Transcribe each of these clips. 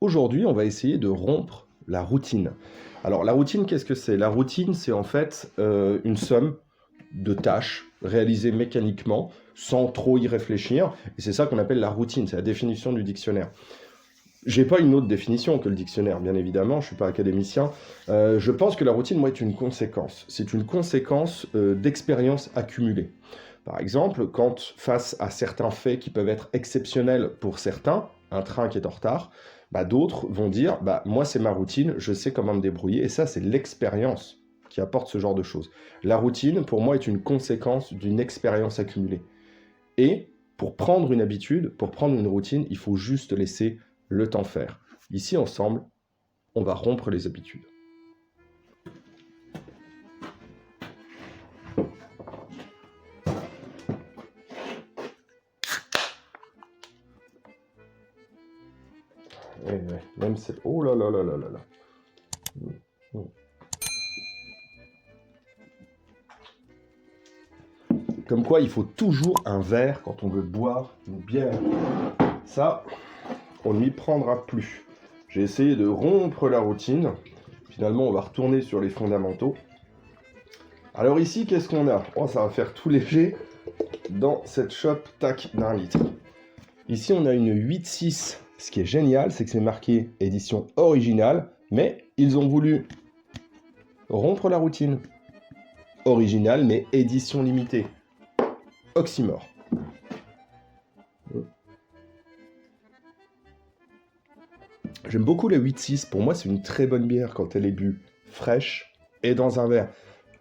Aujourd'hui, on va essayer de rompre la routine. Alors, la routine, qu'est-ce que c'est? La routine, c'est en fait une somme de tâches réalisées mécaniquement, sans trop y réfléchir. Et c'est ça qu'on appelle la routine, c'est la définition du dictionnaire. J'ai pas une autre définition que le dictionnaire, bien évidemment, je suis pas académicien. Je pense que la routine, moi, est une conséquence. C'est une conséquence d'expériences accumulées. Par exemple, quand face à certains faits qui peuvent être exceptionnels pour certains, un train qui est en retard, bah, d'autres vont dire, bah, moi c'est ma routine, je sais comment me débrouiller, et ça c'est l'expérience qui apporte ce genre de choses. La routine, pour moi, est une conséquence d'une expérience accumulée. Et pour prendre une habitude, pour prendre une routine, il faut juste laisser le temps faire. Ici, ensemble, on va rompre les habitudes. Ouais, même c'est... Oh là là là là là là. Comme quoi, il faut toujours un verre quand on veut boire une bière. Ça, on n'y prendra plus. J'ai essayé de rompre la routine. Finalement, on va retourner sur les fondamentaux. Alors ici, qu'est-ce qu'on a? Oh, ça va faire tout léger dans cette chope, tac, d'un litre. Ici, on a une 8.6. Ce qui est génial, c'est que c'est marqué édition originale, mais ils ont voulu rompre la routine. Originale, mais édition limitée. Oxymore. J'aime beaucoup la 8.6. Pour moi, c'est une très bonne bière quand elle est bue fraîche et dans un verre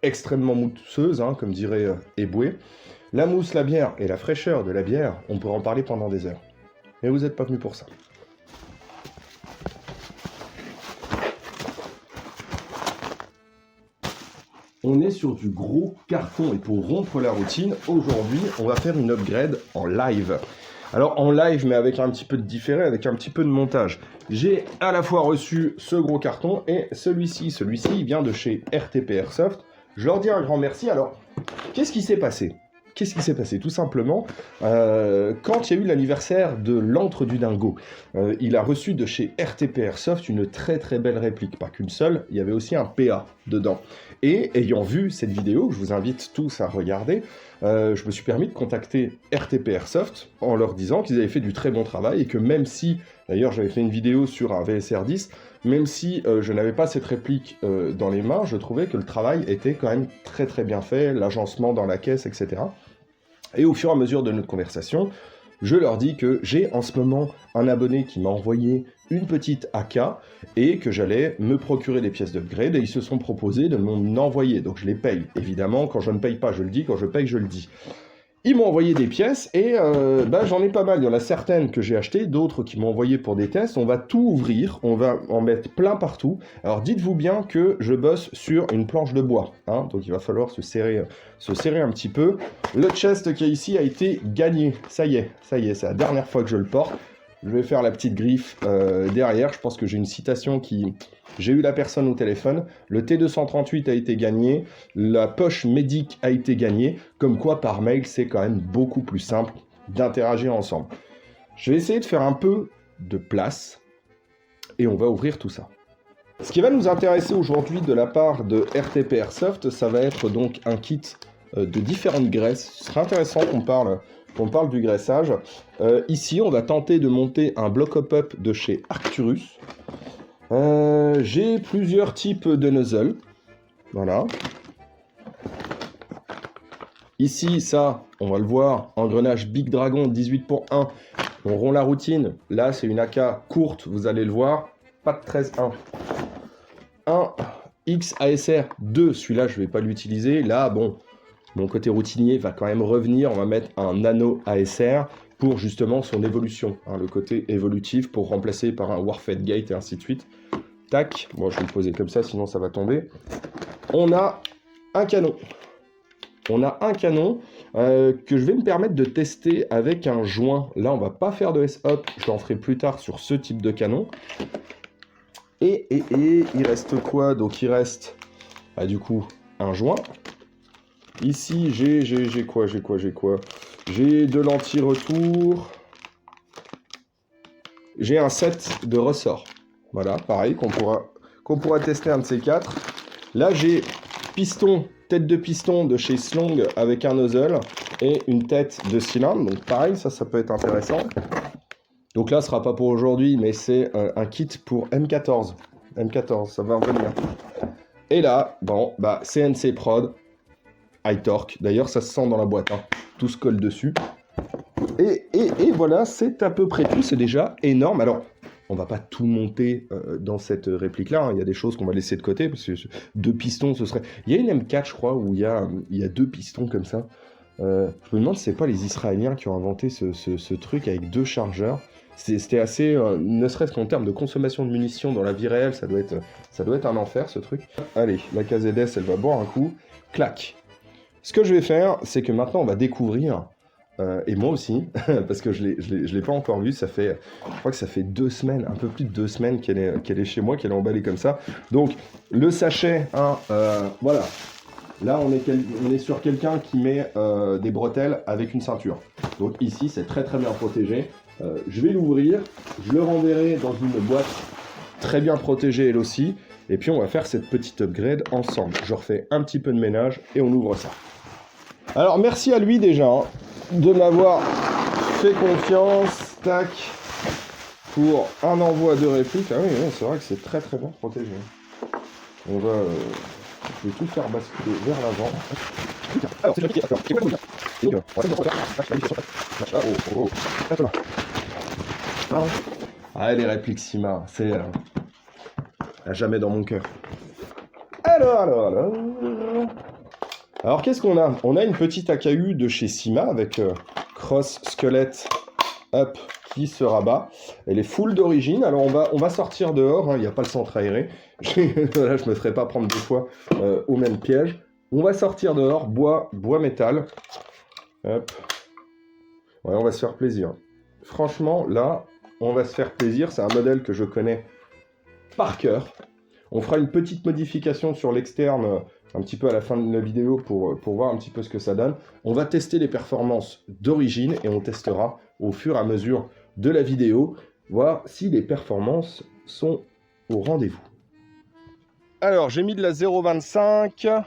extrêmement mousseuse, hein, comme dirait Eboué. La mousse, la bière et la fraîcheur de la bière, on pourrait en parler pendant des heures. Mais vous n'êtes pas venu pour ça. On est sur du gros carton et pour rompre la routine, aujourd'hui, on va faire une upgrade en live. Alors en live, mais avec un petit peu de différé, avec un petit peu de montage. J'ai à la fois reçu ce gros carton et celui-ci. Celui-ci, il vient de chez RTP Airsoft. Je leur dis un grand merci. Alors, qu'est-ce qui s'est passé? Qu'est-ce qui s'est passé? Tout simplement, quand il y a eu l'anniversaire de l'antre du dingo, il a reçu de chez RTP Airsoft une très très belle réplique. Pas qu'une seule, il y avait aussi un PA dedans. Et ayant vu cette vidéo, que je vous invite tous à regarder, je me suis permis de contacter RTP Airsoft en leur disant qu'ils avaient fait du très bon travail et que même si, d'ailleurs j'avais fait une vidéo sur un VSR 10, même si je n'avais pas cette réplique dans les mains, je trouvais que le travail était quand même très très bien fait, l'agencement dans la caisse, etc. Et au fur et à mesure de notre conversation, je leur dis que j'ai en ce moment un abonné qui m'a envoyé une petite AK et que j'allais me procurer des pièces d'upgrade et ils se sont proposés de m'en envoyer. Donc je les paye. Évidemment, quand je ne paye pas, je le dis. Quand je paye, je le dis. Ils m'ont envoyé des pièces et j'en ai pas mal. Il y en a certaines que j'ai achetées, d'autres qui m'ont envoyé pour des tests. On va tout ouvrir, on va en mettre plein partout. Alors dites-vous bien que je bosse sur une planche de bois, hein, donc il va falloir se serrer un petit peu. Le chest qui est ici a été gagné. Ça y est, c'est la dernière fois que je le porte. Je vais faire la petite griffe derrière. Je pense que j'ai une citation qui... J'ai eu la personne au téléphone, le T238 a été gagné, la poche médic a été gagnée, comme quoi par mail c'est quand même beaucoup plus simple d'interagir ensemble. Je vais essayer de faire un peu de place et on va ouvrir tout ça. Ce qui va nous intéresser aujourd'hui de la part de RTP Airsoft, ça va être donc un kit de différentes graisses. Ce sera intéressant qu'on parle du graissage. Ici, on va tenter de monter un block up de chez Arcturus. J'ai plusieurs types de nozzle. Voilà. Ici, ça, on va le voir, engrenage Big Dragon 18/1. On rompt la routine. Là, c'est une AK courte, vous allez le voir. Pas de 13/1. Un XASR 2, celui-là, je ne vais pas l'utiliser. Là, bon, mon côté routinier va quand même revenir. On va mettre un Nano ASR pour justement son évolution. Hein, le côté évolutif pour remplacer par un Warfed Gate et ainsi de suite. Tac, bon, je vais le poser comme ça, sinon ça va tomber. On a un canon. On a un canon que je vais me permettre de tester avec un joint. Là, on va pas faire de S-Hop, je l'en ferai plus tard sur ce type de canon. Et il reste quoi? Donc il reste, du coup, un joint. Ici, j'ai quoi? J'ai de l'anti-retour. j'ai un set de ressorts. Voilà, pareil, qu'on pourra tester un de ces quatre. Là, j'ai tête de piston de chez Slong avec un nozzle et une tête de cylindre. Donc pareil, ça peut être intéressant. Donc là, ce sera pas pour aujourd'hui, mais c'est un kit pour M14. M14, ça va revenir. Et là, bon, bah CNC Prod, high torque. D'ailleurs, ça se sent dans la boîte, hein. Tout se colle dessus. Et voilà, c'est à peu près tout. C'est déjà énorme. Alors, on va pas tout monter dans cette réplique-là, hein. Il y a des choses qu'on va laisser de côté, parce que 2 pistons, ce serait... Il y a une M4, je crois, où il y a 2 pistons comme ça. Je me demande si c'est pas les Israéliens qui ont inventé ce truc avec 2 chargeurs. C'était assez... ne serait-ce qu'en termes de consommation de munitions dans la vie réelle, ça doit être un enfer, ce truc. Allez, la KZS, elle va boire un coup. Clac. Ce que je vais faire, c'est que maintenant, on va découvrir... et moi aussi, parce que je l'ai pas encore vu, je crois que ça fait 2 semaines, un peu plus de 2 semaines qu'elle est chez moi, qu'elle est emballée comme ça. Donc, le sachet, hein, voilà. Là, on est sur quelqu'un qui met des bretelles avec une ceinture. Donc ici, c'est très très bien protégé. Je vais l'ouvrir, je le renverrai dans une boîte très bien protégée elle aussi. Et puis, on va faire cette petite upgrade ensemble. Je refais un petit peu de ménage et on ouvre ça. Alors, merci à lui déjà, hein, de m'avoir fait confiance, tac, pour un envoi de réplique. Ah oui, c'est vrai que c'est très très bien protégé. On va, je vais tout faire basculer vers l'avant. Alors, c'est appliqué, ah, les répliques Sima, c'est à jamais dans mon cœur. Alors, qu'est-ce qu'on a? On a une petite AKU de chez Sima avec cross squelette up qui se rabat. Elle est full d'origine. Alors, on va sortir dehors. Hein, il n'y a pas le centre aéré. Voilà, je me ferai pas prendre 2 fois au même piège. On va sortir dehors. Bois, métal. Hop. Ouais, on va se faire plaisir. Franchement, là, on va se faire plaisir. C'est un modèle que je connais par cœur. On fera une petite modification sur l'externe un petit peu à la fin de la vidéo pour voir un petit peu ce que ça donne. On va tester les performances d'origine et on testera au fur et à mesure de la vidéo, voir si les performances sont au rendez-vous. Alors, j'ai mis de la 0,25.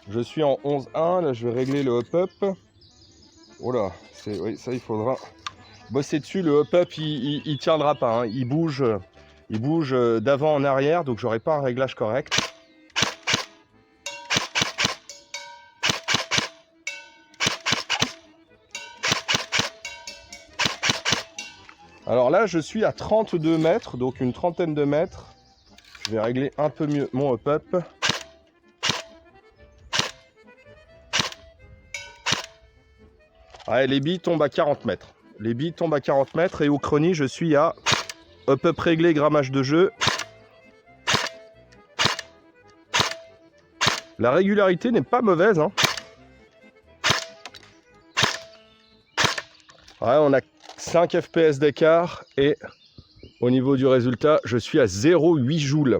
Je suis en 11,1. Là, je vais régler le hop-up. Oh là, oui, ça, il faudra bosser dessus. Le hop-up, il tiendra pas, hein. Il bouge d'avant en arrière, donc j'aurai pas un réglage correct. Alors là, je suis à 32 mètres, donc une trentaine de mètres. Je vais régler un peu mieux mon hop-up. Ouais, les billes tombent à 40 mètres. Les billes tombent à 40 mètres et au chrony, je suis à hop-up réglé, grammage de jeu. La régularité n'est pas mauvaise, hein. Ouais, on a 5 FPS d'écart et au niveau du résultat, je suis à 0,8 joules.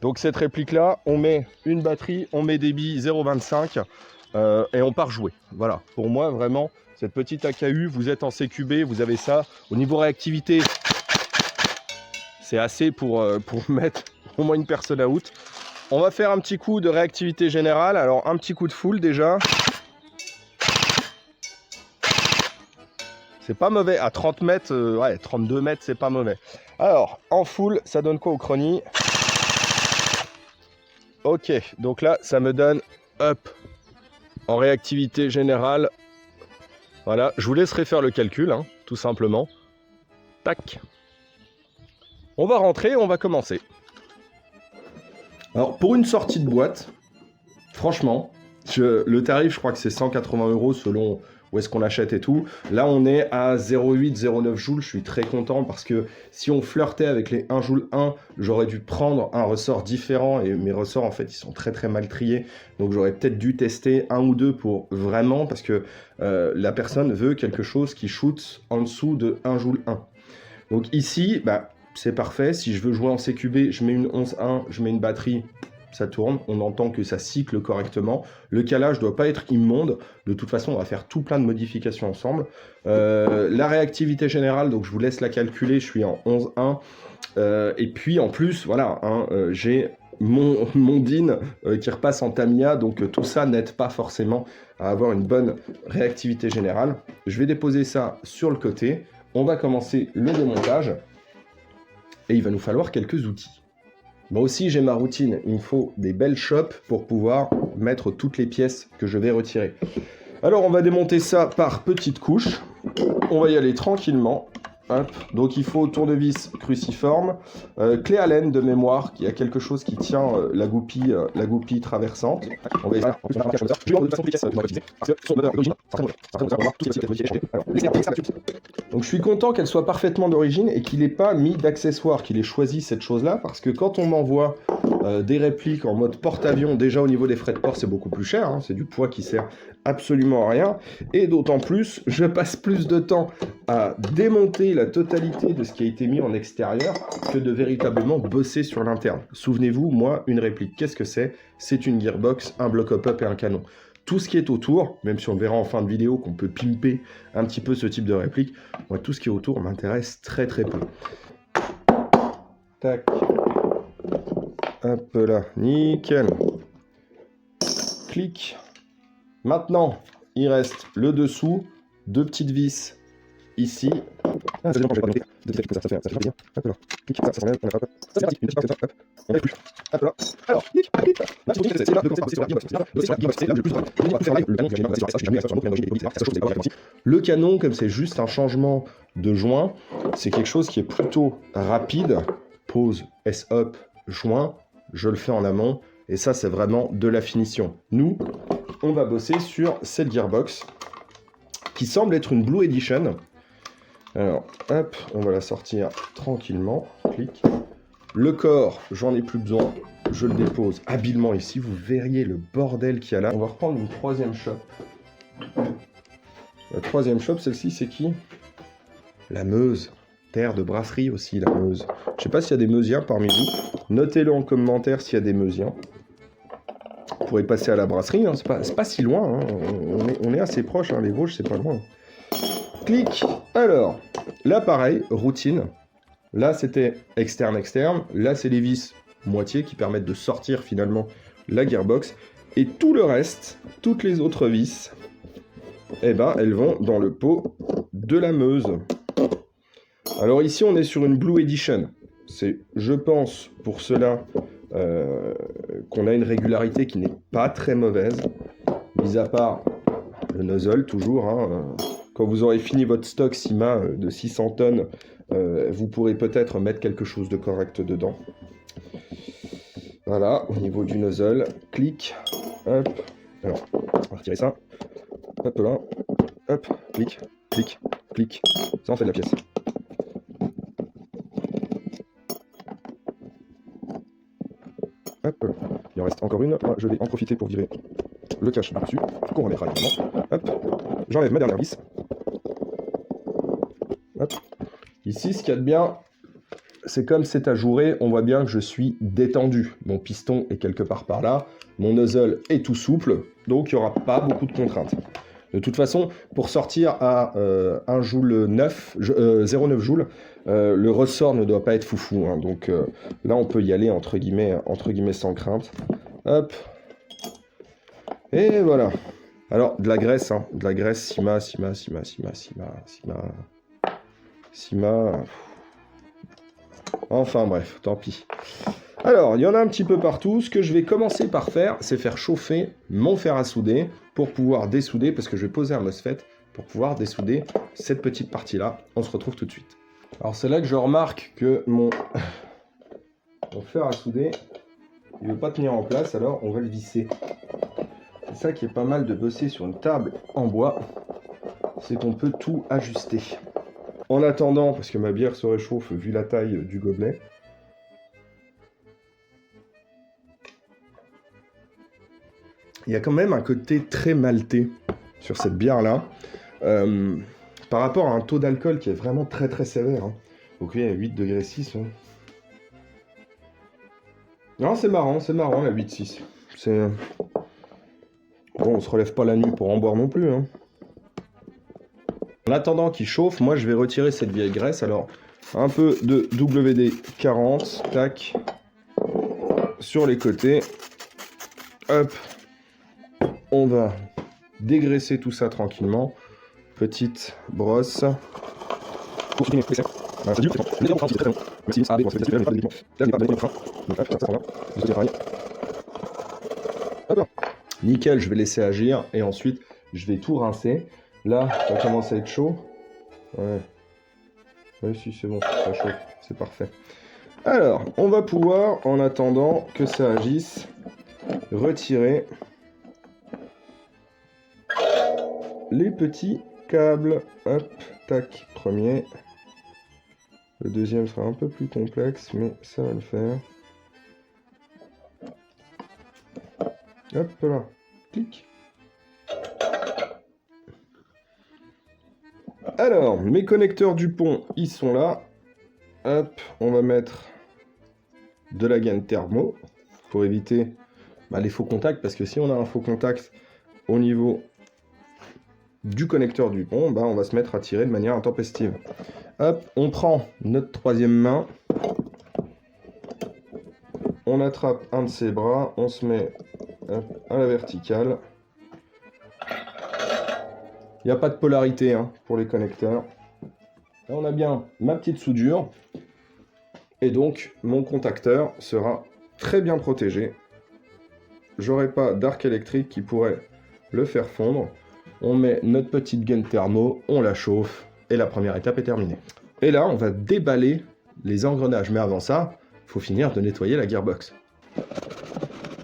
Donc cette réplique-là, on met une batterie, on met des billes 0,25 et on part jouer. Voilà, pour moi, vraiment, cette petite AKU, vous êtes en CQB, vous avez ça. Au niveau réactivité, c'est assez pour mettre au moins une personne out. On va faire un petit coup de réactivité générale. Alors, un petit coup de full déjà. C'est pas mauvais. À 30 mètres, ouais, 32 mètres, c'est pas mauvais. Alors, en full, ça donne quoi au chrony? Ok, donc là, ça me donne up en réactivité générale. Voilà, je vous laisserai faire le calcul, hein, tout simplement. Tac. On va rentrer, on va commencer. Alors, pour une sortie de boîte, franchement, le tarif, je crois que c'est 180 € selon où est-ce qu'on achète et tout. Là, on est à 0,8, 0,9 joules. Je suis très content parce que si on flirtait avec les 1 joule 1, j'aurais dû prendre un ressort différent. Et mes ressorts, en fait, ils sont très très mal triés. Donc, j'aurais peut-être dû tester 1 ou 2 pour vraiment, parce que la personne veut quelque chose qui shoot en dessous de 1 joule 1. Donc ici, bah, c'est parfait. Si je veux jouer en CQB, je mets une 11.1, je mets une batterie. ça tourne, on entend que ça cycle correctement. Le calage doit pas être immonde. De toute façon, on va faire tout plein de modifications ensemble. La réactivité générale, donc je vous laisse la calculer, je suis en 11.1. Et puis en plus, voilà, hein, j'ai mon DIN qui repasse en Tamiya, donc tout ça n'aide pas forcément à avoir une bonne réactivité générale. Je vais déposer ça sur le côté. On va commencer le démontage. Et il va nous falloir quelques outils. Moi aussi, j'ai ma routine. Il me faut des belles chopes pour pouvoir mettre toutes les pièces que je vais retirer. Alors, on va démonter ça par petites couches. On va y aller tranquillement. Hop. Donc, il faut tournevis cruciforme, clé Allen de mémoire, qui a quelque chose qui tient la goupille traversante. On va essayer. Donc, je suis content qu'elle soit parfaitement d'origine et qu'il n'ait pas mis d'accessoires, qu'il ait choisi cette chose-là, parce que quand on m'envoie des répliques en mode porte-avions, déjà au niveau des frais de port, c'est beaucoup plus cher. Hein, c'est du poids qui sert absolument à rien. Et d'autant plus, je passe plus de temps à démonter la totalité de ce qui a été mis en extérieur que de véritablement bosser sur l'interne. Souvenez-vous, moi, une réplique, qu'est-ce que c'est? C'est une gearbox, un bloc hop-up et un canon. Tout ce qui est autour, même si on verra en fin de vidéo qu'on peut pimper un petit peu ce type de réplique, moi, tout ce qui est autour m'intéresse très très peu. Tac. Hop là, nickel. Clic. Maintenant, il reste le dessous, deux petites vis ici. Ah, ça dépend quand je vais pas noter. De quelque chose, ça fait plaisir. Hop là. Clic, ça s'enlève, on a hop. Ça c'est parti, une petite hop. On met plus. Hop là. Alors, clic, clic. Là, c'est là de commencer à bosser sur la gearbox. Là, c'est là le plus rapide. Je vais pas faire live. Le canon, je vais pas ça, je jamais sur un autre mélange, ça chose c'est pas le canon, comme c'est juste un changement de joint, c'est quelque chose qui est plutôt rapide. Pause, S-up, joint, je le fais en amont. Et ça, c'est vraiment de la finition. Nous, on va bosser sur cette gearbox qui semble être une Blue Edition. Alors, hop, on va la sortir tranquillement. Clic. Le corps, j'en ai plus besoin. Je le dépose habilement ici. Vous verriez le bordel qu'il y a là. On va reprendre une troisième chope. La troisième chope, celle-ci, c'est qui? La Meuse. Terre de brasserie aussi, la Meuse. Je sais pas s'il y a des Meusiens parmi vous. Notez-le en commentaire s'il y a des Meusiens. Vous pourrez passer à la brasserie, hein. C'est pas si loin. Hein. On est assez proche, hein. Les Vosges, c'est pas loin. Clic. Alors, là pareil, routine. Là c'était externe. Là c'est les vis moitié qui permettent de sortir finalement la gearbox. Et tout le reste, toutes les autres vis, eh ben, elles vont dans le pot de la Meuse. Alors ici on est sur une Blue Edition. C'est, je pense, pour cela qu'on a une régularité qui n'est pas très mauvaise. Mis à part le nozzle toujours, hein, quand vous aurez fini votre stock Syma de 600 tonnes, vous pourrez peut-être mettre quelque chose de correct dedans. Voilà, au niveau du nozzle, clic, hop, alors, on va retirer ça, hop là, hop, clic, clic, clic, ça en fait de la pièce. Hop, il en reste encore une, moi, je vais en profiter pour virer le cache dessus, qu'on remettra évidemment, hop, j'enlève ma dernière vis. Hop. Ici, ce qu'il y a de bien, c'est comme c'est ajouré, on voit bien que je suis détendu. Mon piston est quelque part par là, mon nozzle est tout souple, donc il n'y aura pas beaucoup de contraintes. De toute façon, pour sortir à 1 joule 9, 0,9 joules, le ressort ne doit pas être foufou. Hein, donc là, on peut y aller entre guillemets sans crainte. Hop. Et voilà. Alors, de la graisse, hein, de la graisse, Syma. Enfin bref, tant pis. Alors, il y en a un petit peu partout. Ce que je vais commencer par faire, c'est faire chauffer mon fer à souder pour pouvoir dessouder, parce que je vais poser un MOSFET pour pouvoir dessouder cette petite partie-là. On se retrouve tout de suite. Alors, c'est là que je remarque que mon fer à souder, il ne veut pas tenir en place, alors on va le visser. C'est ça qui est pas mal de bosser sur une table en bois, c'est qu'on peut tout ajuster. En attendant, parce que ma bière se réchauffe vu la taille du gobelet, il y a quand même un côté très maltais sur cette bière-là, par rapport à un taux d'alcool qui est vraiment très très sévère. Hein. Donc il y a 8,6 degrés. Hein. Non, c'est marrant la 8-6. C'est... Bon, on se relève pas la nuit pour en boire non plus, hein. En attendant qu'il chauffe, moi je vais retirer cette vieille graisse. Alors, un peu de WD-40, tac, sur les côtés. Hop, on va dégraisser tout ça tranquillement. Petite brosse. Nickel, je vais laisser agir et ensuite je vais tout rincer. Là, ça commence à être chaud. Ouais. Ouais, si, c'est bon, ça chauffe, c'est parfait. Alors, on va pouvoir, en attendant que ça agisse, retirer les petits câbles. Hop, tac, premier. Le deuxième sera un peu plus complexe, mais ça va le faire. Hop là, clic. Alors, mes connecteurs du pont, ils sont là. Hop, on va mettre de la gaine thermo pour éviter les faux contacts, parce que si on a un faux contact au niveau du connecteur du pont, on va se mettre à tirer de manière intempestive. Hop, on prend notre troisième main, on attrape un de ses bras, on se met à la verticale. Il n'y a pas de polarité hein, pour les connecteurs. Là, on a bien ma petite soudure. Et donc, mon contacteur sera très bien protégé. J'aurai pas d'arc électrique qui pourrait le faire fondre. On met notre petite gaine thermo, on la chauffe, et la première étape est terminée. Et là, on va déballer les engrenages. Mais avant ça, il faut finir de nettoyer la gearbox.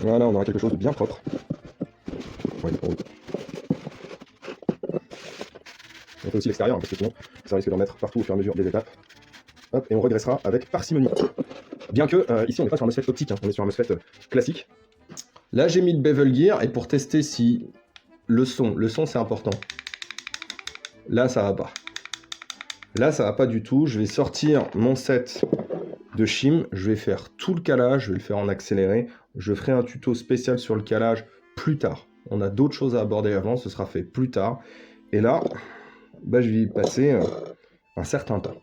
Voilà, on aura quelque chose de bien propre. Ouais, oh. On fait aussi l'extérieur, hein, parce que sinon, ça risque d'en mettre partout au fur et à mesure des étapes. Hop, et on regraissera avec parcimonie. Bien que, ici, on n'est pas sur un MOSFET optique, hein, on est sur un MOSFET classique. Là, j'ai mis le bevel gear, et pour tester si le son c'est important. Là, ça va pas. Là, ça va pas du tout. Je vais sortir mon set de shim, je vais faire tout le calage, je vais le faire en accéléré. Je ferai un tuto spécial sur le calage plus tard. On a d'autres choses à aborder avant, ce sera fait plus tard. Et là, je vais y passer un certain temps.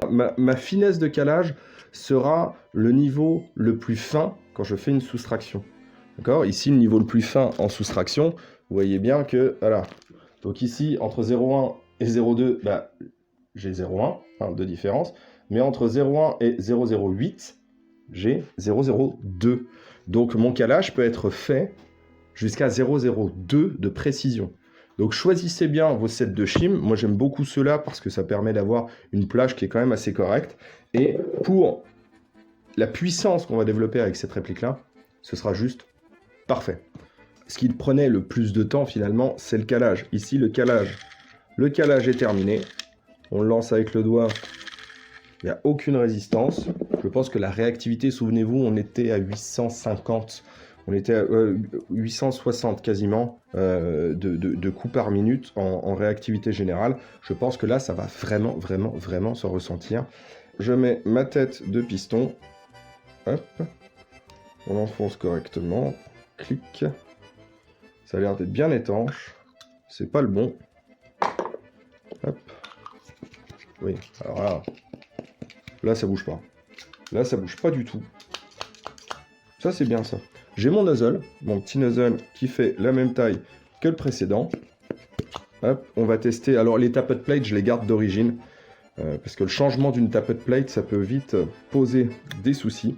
Ma finesse de calage sera le niveau le plus fin quand je fais une soustraction. D'accord ? Ici, le niveau le plus fin en soustraction, vous voyez bien que, voilà. Donc ici, entre 0,1 et 0,2, j'ai 0,1 de différence. Mais entre 0,1 et 0,08, j'ai 0,02. Donc mon calage peut être fait jusqu'à 0,02 de précision. Donc choisissez bien vos sets de shim. Moi j'aime beaucoup ceux-là parce que ça permet d'avoir une plage qui est quand même assez correcte. Et pour la puissance qu'on va développer avec cette réplique-là, ce sera juste parfait. Ce qui prenait le plus de temps finalement, c'est le calage. Ici le calage est terminé. On le lance avec le doigt. Il n'y a aucune résistance. Je pense que la réactivité, souvenez-vous, on était à 850. On était à 860 quasiment de coups par minute en réactivité générale. Je pense que là, ça va vraiment se ressentir. Je mets ma tête de piston. Hop. On enfonce correctement. Clic. Ça a l'air d'être bien étanche. C'est pas le bon. Hop. Oui, alors là... Là, ça bouge pas. Là, ça bouge pas du tout. Ça, c'est bien, ça. J'ai mon nozzle, mon petit nozzle qui fait la même taille que le précédent. Hop, on va tester. Alors, les tappet plates, je les garde d'origine. Parce que le changement d'une tappet plate, ça peut vite poser des soucis.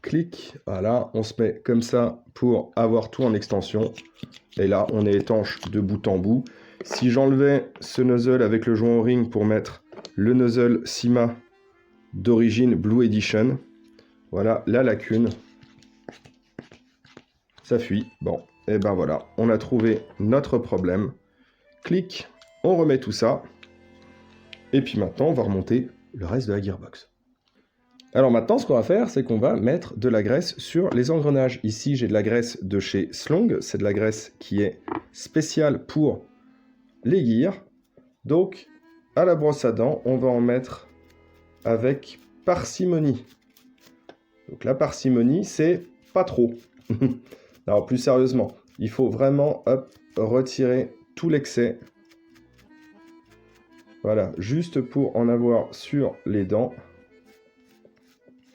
Clic, voilà, on se met comme ça pour avoir tout en extension. Et là, on est étanche de bout en bout. Si j'enlevais ce nozzle avec le joint O-ring pour mettre le nozzle Sima d'origine Blue Edition, voilà la lacune. Ça fuit. Bon, et ben voilà, on a trouvé notre problème. Clic, on remet tout ça. Et puis maintenant, on va remonter le reste de la gearbox. Alors maintenant, ce qu'on va faire, c'est qu'on va mettre de la graisse sur les engrenages. Ici, j'ai de la graisse de chez Slong. C'est de la graisse qui est spéciale pour les gears. Donc, à la brosse à dents, on va en mettre avec parcimonie. Donc la parcimonie, c'est pas trop. Alors plus sérieusement, il faut vraiment hop, retirer tout l'excès. Voilà, juste pour en avoir sur les dents.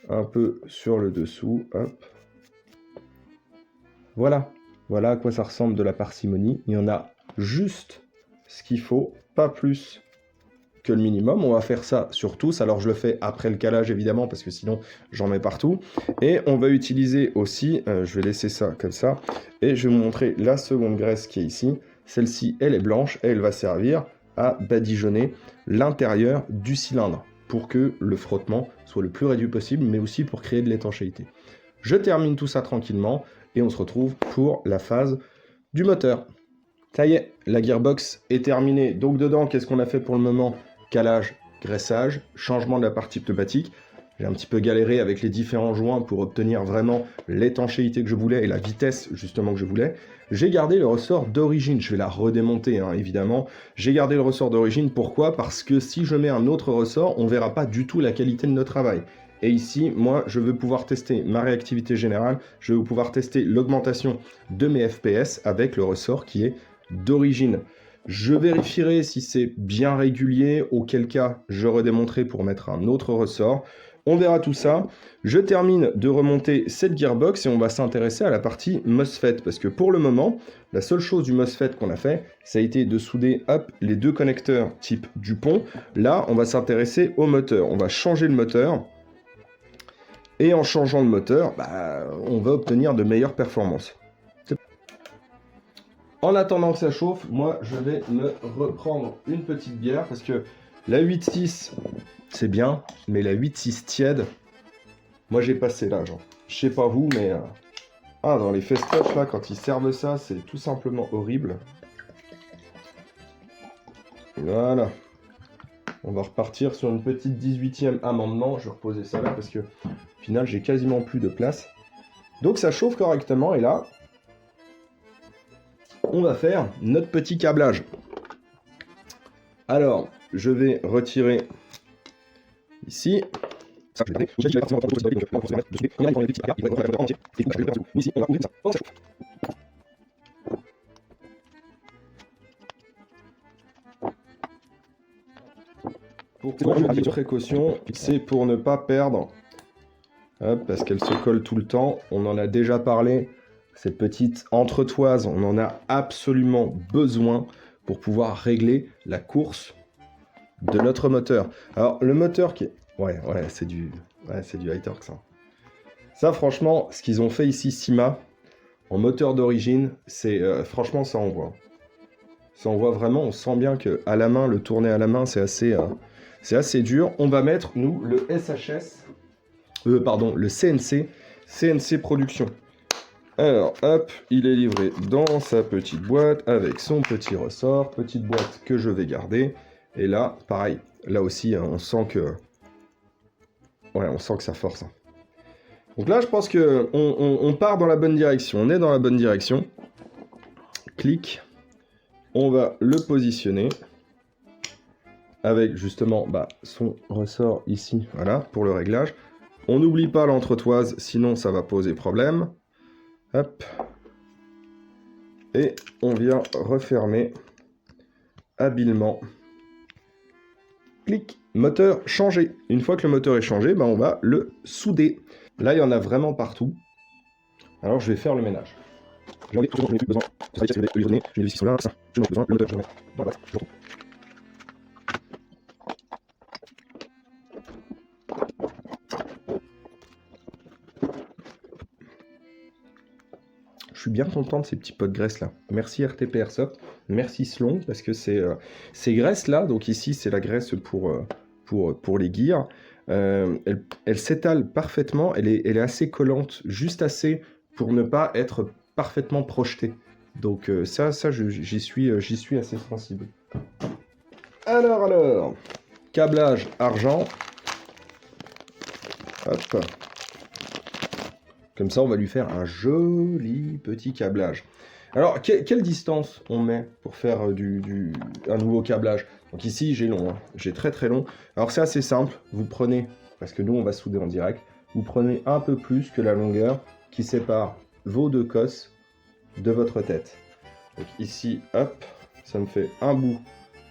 Un peu sur le dessous, hop. Voilà, voilà à quoi ça ressemble de la parcimonie. Il y en a juste ce qu'il faut, pas plus que le minimum. On va faire ça sur tous. Alors je le fais après le calage évidemment parce que sinon j'en mets partout. Et on va utiliser aussi, je vais laisser ça comme ça, et je vais vous montrer la seconde graisse qui est ici. Celle-ci, elle est blanche et elle va servir à badigeonner l'intérieur du cylindre pour que le frottement soit le plus réduit possible, mais aussi pour créer de l'étanchéité. Je termine tout ça tranquillement et on se retrouve pour la phase du moteur. Ça y est, la gearbox est terminée. Donc dedans, qu'est-ce qu'on a fait pour le moment? Calage, graissage, changement de la partie pneumatique. J'ai un petit peu galéré avec les différents joints pour obtenir vraiment l'étanchéité que je voulais et la vitesse justement que je voulais. J'ai gardé le ressort d'origine, je vais la redémonter hein, évidemment. J'ai gardé le ressort d'origine, pourquoi? Parce que si je mets un autre ressort, on ne verra pas du tout la qualité de notre travail. Et ici, moi, je veux pouvoir tester ma réactivité générale, je veux pouvoir tester l'augmentation de mes FPS avec le ressort qui est d'origine. Je vérifierai si c'est bien régulier, auquel cas je redémonterai pour mettre un autre ressort. On verra tout ça. Je termine de remonter cette gearbox et on va s'intéresser à la partie MOSFET. Parce que pour le moment, la seule chose du MOSFET qu'on a fait, ça a été de souder hop, les deux connecteurs type Dupont. Là, on va s'intéresser au moteur. On va changer le moteur. Et en changeant le moteur, on va obtenir de meilleures performances. En attendant que ça chauffe, moi je vais me reprendre une petite bière parce que la 8.6 c'est bien, mais la 8.6 tiède, moi j'ai passé là, genre, je sais pas vous, mais dans les festoches là, quand ils servent ça, c'est tout simplement horrible. Voilà. On va repartir sur une petite 18e amendement. Je vais reposer ça là parce que au final j'ai quasiment plus de place. Donc ça chauffe correctement et là, on va faire notre petit câblage. Alors, je vais retirer ici. Pourquoi je dis précaution? C'est pour ne pas perdre. Hop, parce qu'elle se colle tout le temps. On en a déjà parlé. Cette petite entretoise, on en a absolument besoin pour pouvoir régler la course de notre moteur. Alors, le moteur qui est... Ouais, c'est du high torque, ça. Ça, franchement, ce qu'ils ont fait ici, Syma, en moteur d'origine, c'est... franchement, ça envoie. Ça envoie vraiment, on sent bien qu'à la main, le tourner à la main, c'est assez dur. On va mettre, nous, le SHS... le CNC Production. Alors, hop, il est livré dans sa petite boîte avec son petit ressort, petite boîte que je vais garder. Et là, pareil, là aussi, hein, on sent que ça force. Donc là, je pense que on part dans la bonne direction. On est dans la bonne direction. Clic. On va le positionner avec justement son ressort ici, voilà, pour le réglage. On n'oublie pas l'entretoise, sinon ça va poser problème. Hop. Et on vient refermer habilement. Clic. Moteur changé. Une fois que le moteur est changé, on va le souder. Là, il y en a vraiment partout. Alors, je vais faire le ménage. Je n'ai plus besoin. Je suis bien content de ces petits pots de graisse là. Merci RTP Airsoft, merci Slong, parce que ces graisses là, donc ici c'est la graisse pour les gears, elle s'étale parfaitement, elle est assez collante, juste assez pour ne pas être parfaitement projetée. Donc ça j'y suis assez sensible. Alors, câblage argent. Hop. Comme ça, on va lui faire un joli petit câblage. Alors, quelle distance on met pour faire un nouveau câblage? Donc ici, j'ai long, hein. J'ai très long. Alors c'est assez simple, vous prenez, parce que nous on va souder en direct, vous prenez un peu plus que la longueur qui sépare vos deux cosses de votre tête. Donc ici, hop, ça me fait un bout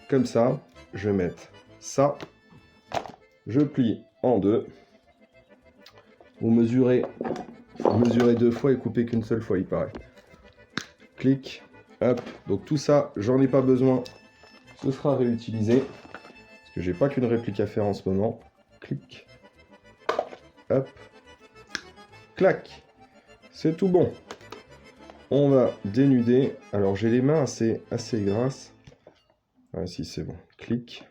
comme ça. Je vais mettre ça. Je plie en deux. Vous mesurez deux fois et coupez qu'une seule fois, il paraît. Clic, hop. Donc tout ça, j'en ai pas besoin. Ce sera réutilisé. Parce que j'ai pas qu'une réplique à faire en ce moment. Clic, hop, clac. C'est tout bon. On va dénuder. Alors j'ai les mains assez grasses. Ah si, c'est bon. Clic.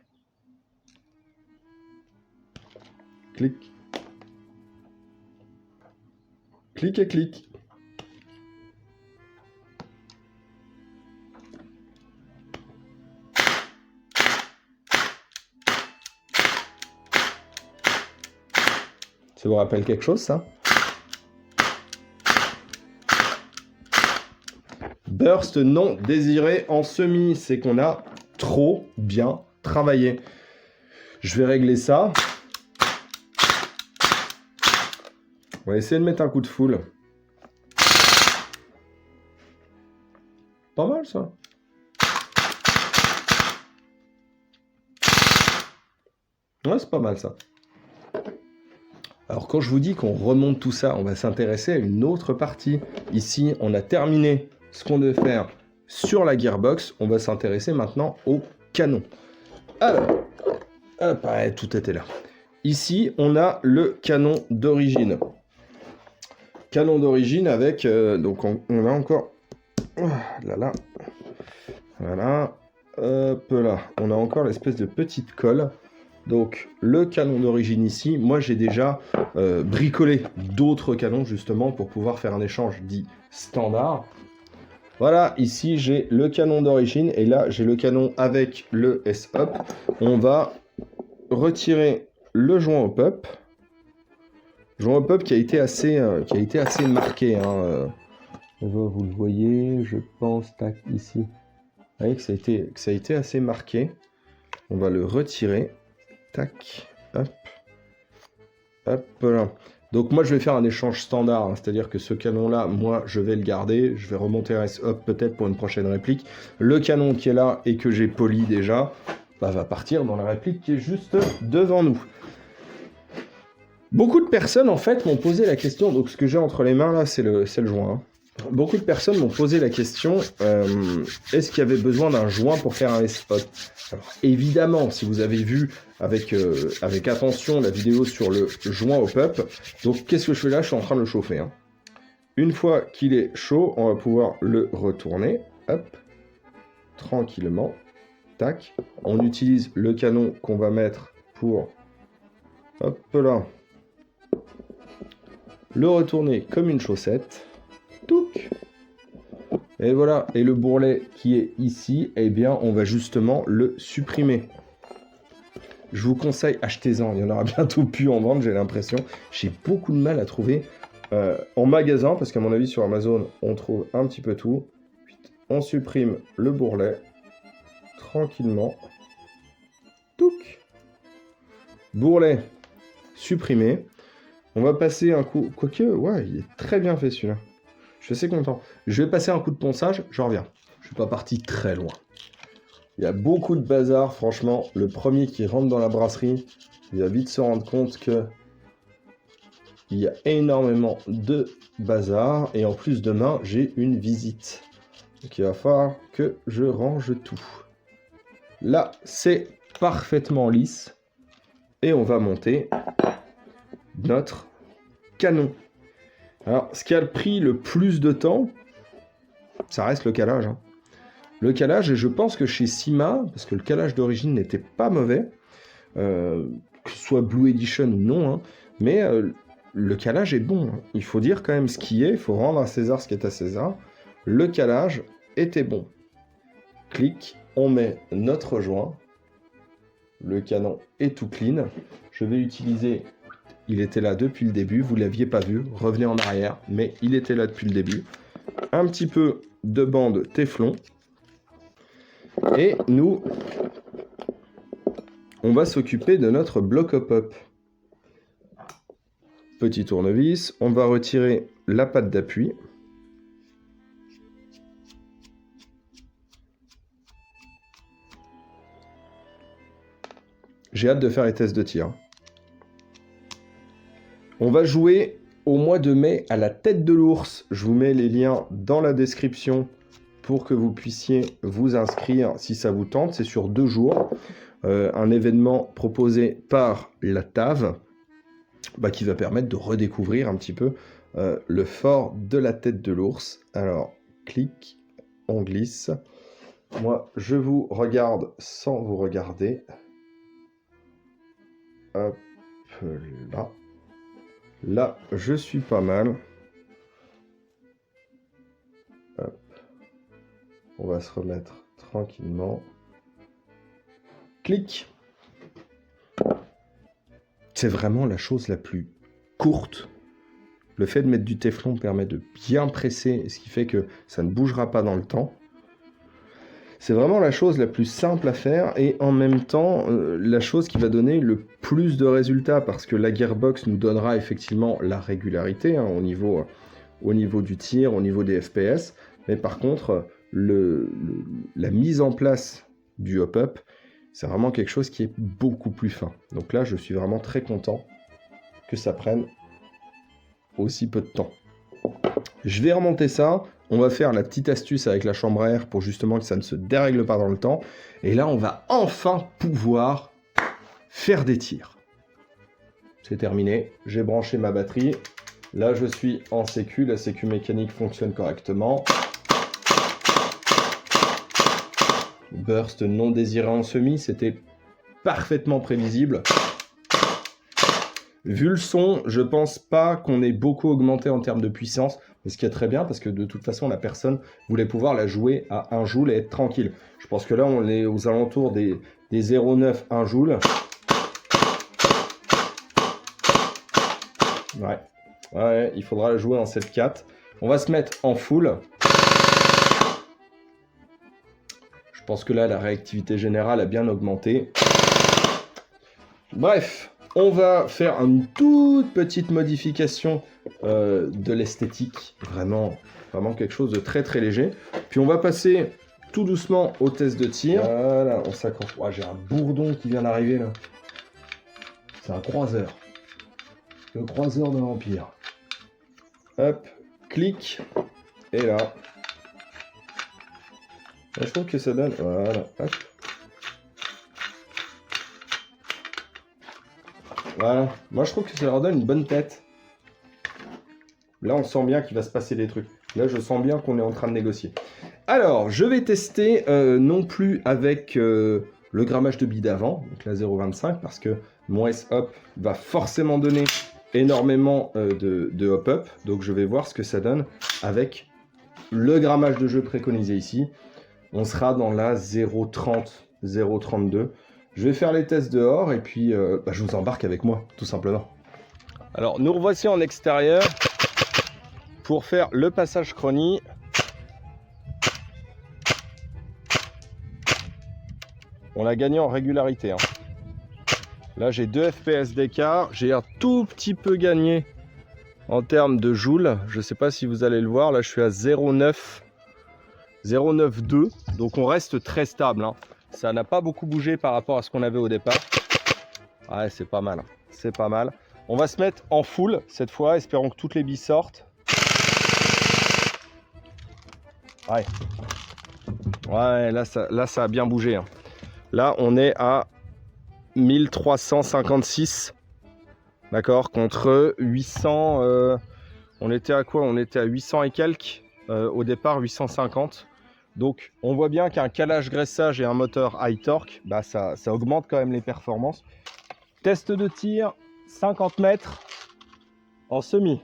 Clic. Clic et clic. Ça vous rappelle quelque chose, ça? Burst non désiré en semi, c'est qu'on a trop bien travaillé. Je vais régler ça. On va essayer de mettre un coup de full. Pas mal, ça. Ouais, c'est pas mal, ça. Alors, quand je vous dis qu'on remonte tout ça, on va s'intéresser à une autre partie. Ici, on a terminé ce qu'on devait faire sur la gearbox. On va s'intéresser maintenant au canon. Alors, hop, ouais, tout était là. Ici, on a le canon d'origine. Canon d'origine avec... donc, on a encore... Oh, là. Voilà. Hop là. On a encore l'espèce de petite colle. Donc, le canon d'origine ici, moi j'ai déjà bricolé d'autres canons justement pour pouvoir faire un échange dit standard. Voilà, ici j'ai le canon d'origine et là j'ai le canon avec le S-Up. On va retirer le joint hop-up. Joint hop-up qui a été assez marqué. Hein. Vous le voyez, je pense, tac, ici. Vous voyez que ça a été assez marqué. On va le retirer. Tac, hop, hop là. Donc moi je vais faire un échange standard, hein, c'est-à-dire que ce canon-là, moi je vais le garder, je vais remonter un S-Up peut-être pour une prochaine réplique. Le canon qui est là et que j'ai poli déjà, bah, va partir dans la réplique qui est juste devant nous. Beaucoup de personnes en fait m'ont posé la question, donc ce que j'ai entre les mains là c'est le joint. Hein. Beaucoup de personnes m'ont posé la question, est-ce qu'il y avait besoin d'un joint pour faire un S-Up? Alors, évidemment, si vous avez vu avec attention la vidéo sur le joint hop-up, donc qu'est-ce que je fais là? Je suis en train de le chauffer. Hein. Une fois qu'il est chaud, on va pouvoir le retourner, hop, tranquillement, tac. On utilise le canon qu'on va mettre pour, hop là, le retourner comme une chaussette. Touc. Et voilà, et le bourrelet qui est ici, eh bien, on va justement le supprimer. Je vous conseille, achetez-en, il y en aura bientôt plus en vente, j'ai l'impression. J'ai beaucoup de mal à trouver en magasin, parce qu'à mon avis, sur Amazon, on trouve un petit peu tout. On supprime le bourrelet, tranquillement. Touc. Bourrelet supprimé. On va passer un coup, quoique, ouais, il est très bien fait celui-là. Je suis assez content. Je vais passer un coup de ponçage, je reviens. Je suis pas parti très loin. Il y a beaucoup de bazar, franchement. Le premier qui rentre dans la brasserie, il va vite se rendre compte que il y a énormément de bazar. Et en plus, demain, j'ai une visite. Donc il va falloir que je range tout. Là, c'est parfaitement lisse. Et on va monter notre canon. Alors, ce qui a pris le plus de temps, ça reste le calage. Hein. Le calage, et je pense que chez Syma, parce que le calage d'origine n'était pas mauvais, que ce soit Blue Edition ou non, hein, mais le calage est bon. Hein. Il faut dire quand même ce qui est, il faut rendre à César ce qui est à César. Le calage était bon. Clic, on met notre joint. Le canon est tout clean. Je vais utiliser... Il était là depuis le début, vous ne l'aviez pas vu, revenez en arrière, mais il était là depuis le début. Un petit peu de bande Téflon. Et nous, on va s'occuper de notre bloc hop-up. petit tournevis. On va retirer la patte d'appui. J'ai hâte de faire les tests de tir. On va jouer au mois de mai à la tête de l'ours. Je vous mets les liens dans la description pour que vous puissiez vous inscrire si ça vous tente. C'est sur 2 jours. Un événement proposé par la TAV qui va permettre de redécouvrir un petit peu le fort de la tête de l'ours. Alors, clic, on glisse. Moi, je vous regarde sans vous regarder. Hop là. Là, je suis pas mal. Hop. On va se remettre tranquillement. Clic. C'est vraiment la chose la plus courte. Le fait de mettre du téflon permet de bien presser, ce qui fait que ça ne bougera pas dans le temps. C'est vraiment la chose la plus simple à faire et en même temps la chose qui va donner le plus de résultats parce que la gearbox nous donnera effectivement la régularité au niveau du tir, au niveau des FPS. Mais par contre, la mise en place du hop-up, c'est vraiment quelque chose qui est beaucoup plus fin. Donc là, je suis vraiment très content que ça prenne aussi peu de temps. Je vais remonter ça. On va faire la petite astuce avec la chambre à air pour justement que ça ne se dérègle pas dans le temps. Et là, on va enfin pouvoir faire des tirs. C'est terminé. J'ai branché ma batterie. Là, je suis en sécu. La sécu mécanique fonctionne correctement. Burst non désiré en semi, c'était parfaitement prévisible. Vu le son, je pense pas qu'on ait beaucoup augmenté en termes de puissance, mais ce qui est très bien parce que de toute façon la personne voulait pouvoir la jouer à 1 joule et être tranquille. Je pense que là on est aux alentours des 0,9 1 joule. Ouais, il faudra la jouer en 7/4. On va se mettre en full. Je pense que là la réactivité générale a bien augmenté. Bref. On va faire une toute petite modification de l'esthétique, vraiment quelque chose de très très léger. Puis on va passer tout doucement au test de tir. Voilà, on s'accroche. Oh, j'ai un bourdon qui vient d'arriver là. C'est un croiseur. Le croiseur de l'Empire. Hop, clic. Et là. Je trouve que ça donne... Voilà, hop. Voilà, moi je trouve que ça leur donne une bonne tête. Là on sent bien qu'il va se passer des trucs. Là je sens bien qu'on est en train de négocier. Alors je vais tester non plus avec le grammage de billes d'avant, donc la 0,25, parce que mon S-Hop va forcément donner énormément de hop-up. Donc je vais voir ce que ça donne avec le grammage de jeu préconisé ici. On sera dans la 0,30, 0,32. Je vais faire les tests dehors et puis je vous embarque avec moi, tout simplement. Alors, nous revoici en extérieur pour faire le passage chrony. On a gagné en régularité. Là, j'ai 2 FPS d'écart. J'ai un tout petit peu gagné en termes de joules. Je ne sais pas si vous allez le voir. Là, je suis à 0,92. Donc, on reste très stable. Ça n'a pas beaucoup bougé par rapport à ce qu'on avait au départ. Ouais, c'est pas mal. C'est pas mal. On va se mettre en full cette fois. Espérons que toutes les billes sortent. Ouais. Ouais, là, ça a bien bougé. Là, on est à 1356. D'accord, contre 800. On était à quoi? On était à 800 et quelques. Au départ, 850. Donc, on voit bien qu'un calage graissage et un moteur high torque, ça augmente quand même les performances. Test de tir, 50 mètres en semi.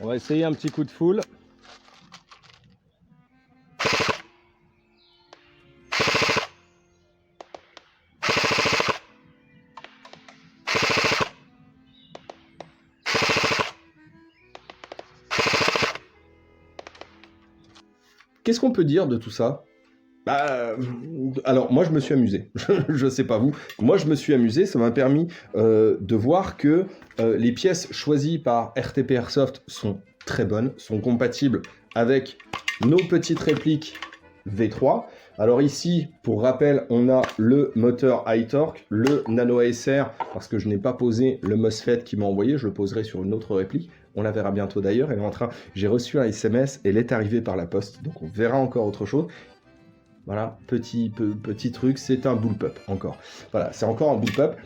On va essayer un petit coup de full. qu'est-ce qu'on peut dire de tout ça? Alors, moi, je me suis amusé. Je sais pas vous. Moi, je me suis amusé. Ça m'a permis de voir que les pièces choisies par RTP Airsoft sont très bonnes, sont compatibles avec nos petites répliques V3. Alors ici, pour rappel, on a le moteur high torque, le nano ASR, parce que je n'ai pas posé le MOSFET qui m'a envoyé, je le poserai sur une autre réplique. On la verra bientôt d'ailleurs. Elle est en train. J'ai reçu un SMS, elle est arrivée par la poste, donc on verra encore autre chose. Voilà, petit truc, c'est un bullpup encore. Voilà, c'est encore un bullpup.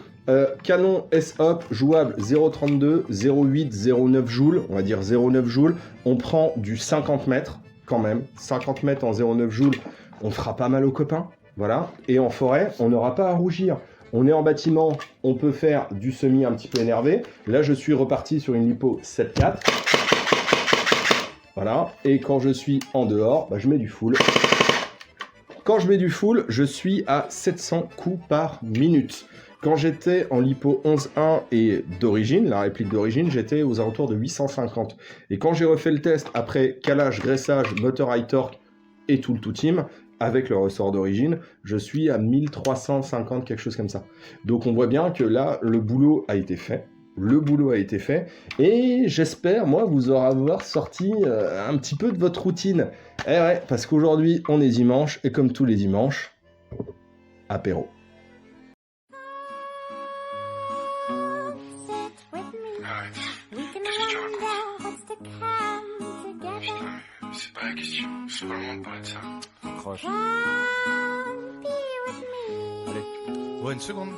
Canon S-Hop, jouable 0,32, 0,8, 0,9 joules, on va dire 0,9 joules. On prend du 50 mètres quand même. 50 mètres en 0,9 joules, on fera pas mal aux copains. Voilà, et en forêt, on n'aura pas à rougir. On est en bâtiment, on peut faire du semi un petit peu énervé. Là, je suis reparti sur une lipo 7.4. Voilà, et quand je suis en dehors, je mets du full. Quand je mets du full, je suis à 700 coups par minute. Quand j'étais en lipo 11.1 et d'origine, la réplique d'origine, j'étais aux alentours de 850. Et quand j'ai refait le test après calage, graissage, moteur high torque et tout le tout team, avec le ressort d'origine, je suis à 1350, quelque chose comme ça. Donc on voit bien que là, le boulot a été fait. Le boulot a été fait et j'espère, moi, vous avoir sorti un petit peu de votre routine. Eh ouais, parce qu'aujourd'hui, on est dimanche et comme tous les dimanches, apéro. C'est pas la question, c'est pas le moment de parler de ça. Accroche. Allez. Ouais, une seconde.